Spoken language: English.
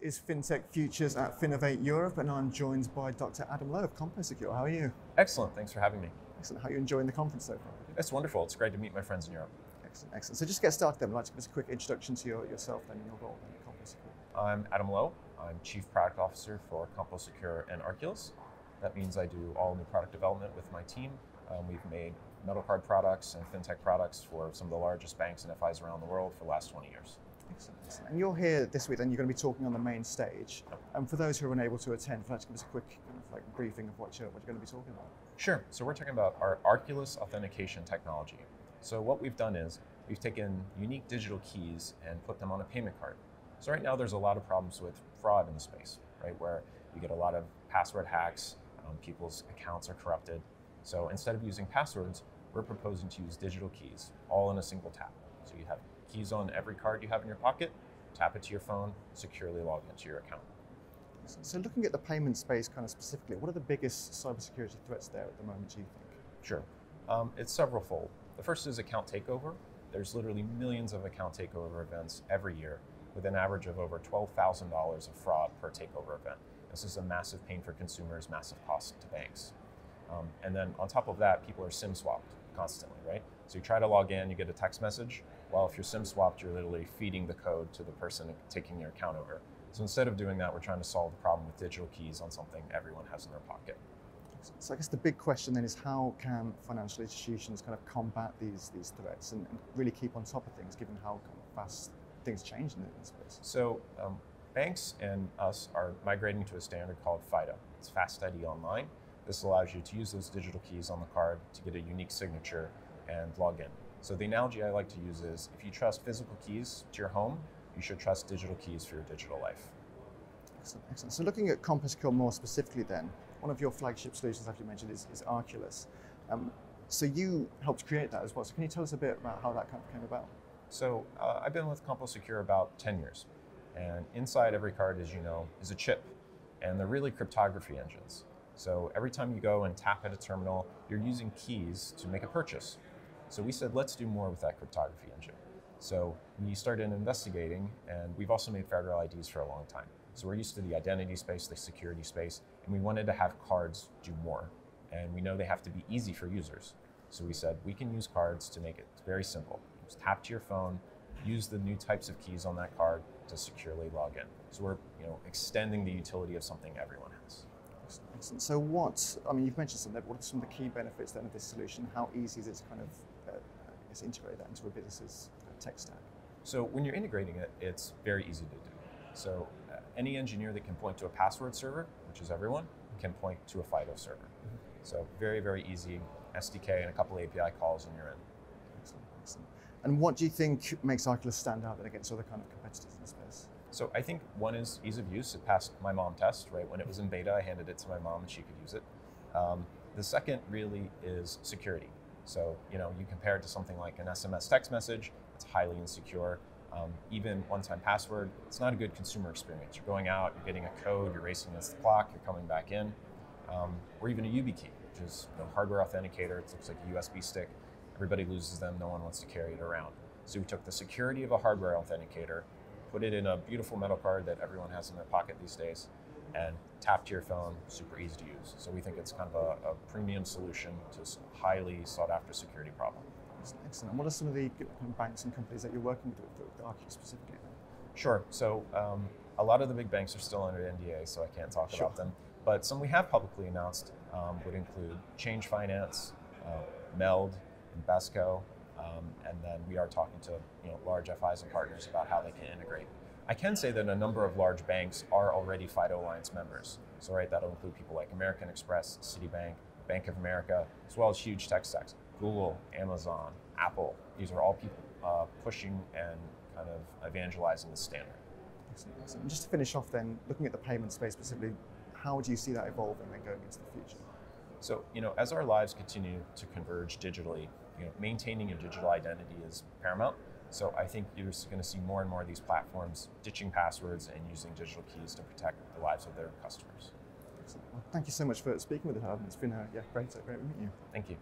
is FinTech Futures at FinovateEurope, and I'm joined by Dr. Adam Lowe of CompoSecure. How are you? Excellent, thanks for having me. Excellent. How are you enjoying the conference so far? It's wonderful. It's great to meet my friends in Europe. Excellent, excellent. So just to get started then, I'd like to give us a quick introduction to yourself and your role at CompoSecure. I'm Adam Lowe. I'm Chief Product Officer for CompoSecure and Arculus. That means I do all new product development with my team. We've made metal card products and fintech products for some of the largest banks and FIs around the world for the last 20 years. Excellent, excellent. And you're here this week, and you're going to be talking on the main stage. And for those who are unable to attend, would you like to give us a quick briefing of what you're going to be talking about? Sure. So we're talking about our Arculus authentication technology. So what we've done is we've taken unique digital keys and put them on a payment card. So right now there's a lot of problems with fraud in the space, right? Where you get a lot of password hacks, people's accounts are corrupted. So instead of using passwords, we're proposing to use digital keys, all in a single tap. So you have keys on every card you have in your pocket, tap it to your phone, securely log into your account. So looking at the payment space kind of specifically, what are the biggest cybersecurity threats there at the moment, do you think? Sure. It's severalfold. The first is account takeover. There's literally millions of account takeover events every year with an average of over $12,000 of fraud per takeover event. This is a massive pain for consumers, massive cost to banks. And then on top of that, people are SIM swapped constantly, right? So you try to log in, you get a text message. Well, if you're SIM swapped, you're literally feeding the code to the person taking your account over. So instead of doing that, we're trying to solve the problem with digital keys on something everyone has in their pocket. So I guess the big question then is how can financial institutions kind of combat these threats and really keep on top of things, given how kind of fast things change in this space? So banks and us are migrating to a standard called FIDO. It's Fast ID Online. This allows you to use those digital keys on the card to get a unique signature and log in. So the analogy I like to use is if you trust physical keys to your home, you should trust digital keys for your digital life. Excellent, excellent. So looking at CompoSecure more specifically then, one of your flagship solutions, as you mentioned, is Arculus. So you helped create that as well. So can you tell us a bit about how that kind of came about? So I've been with CompoSecure about 10 years. And inside every card, as you know, is a chip. And they're really cryptography engines. So every time you go and tap at a terminal, you're using keys to make a purchase. So we said, let's do more with that cryptography engine. So we started investigating, and we've also made federal IDs for a long time. So we're used to the identity space, the security space, and we wanted to have cards do more. And we know they have to be easy for users. So we said, we can use cards to make it very simple. Just tap to your phone, use the new types of keys on that card to securely log in. So we're extending the utility of something everyone has. Excellent. So you've mentioned some of that, what are some of the key benefits then of this solution? How easy is it to kind of integrate that into a business's tech stack? So when you're integrating it, it's very easy to do. So any engineer that can point to a password server, which is everyone, can point to a FIDO server. Mm-hmm. So very, very easy SDK and a couple of API calls and you're in. Excellent, excellent. And what do you think makes Arculus stand out against other kind of competitors in the space? So I think one is ease of use. It passed my mom test, right? When it was in beta, I handed it to my mom and she could use it. The second really is security. So, you compare it to something like an SMS text message, it's highly insecure. Even one-time password, it's not a good consumer experience. You're going out, you're getting a code, you're racing against the clock, you're coming back in. Or even a YubiKey, which is a hardware authenticator. It looks like a USB stick. Everybody loses them, no one wants to carry it around. So we took the security of a hardware authenticator, put it in a beautiful metal card that everyone has in their pocket these days, and tap to your phone, super easy to use. So we think it's kind of a premium solution to a highly sought after security problem. Excellent. And what are some of the banks and companies that you're working with Arculus specifically? Sure. So a lot of the big banks are still under NDA, so I can't talk about them. But some we have publicly announced would include Change Finance, Meld, Invesco, and then we are talking to large FIs and partners about how they can integrate. I can say that a number of large banks are already FIDO Alliance members. So that'll include people like American Express, Citibank, Bank of America, as well as huge tech stacks. Google, Amazon, Apple, these are all people pushing and kind of evangelizing the standard. Excellent, excellent. And just to finish off then, looking at the payment space specifically, how do you see that evolving and going into the future? So, as our lives continue to converge digitally, maintaining a digital identity is paramount. So I think you're going to see more and more of these platforms ditching passwords and using digital keys to protect the lives of their customers. Excellent. Well, thank you so much for speaking with us, Adam. It's been great to meet you. Thank you.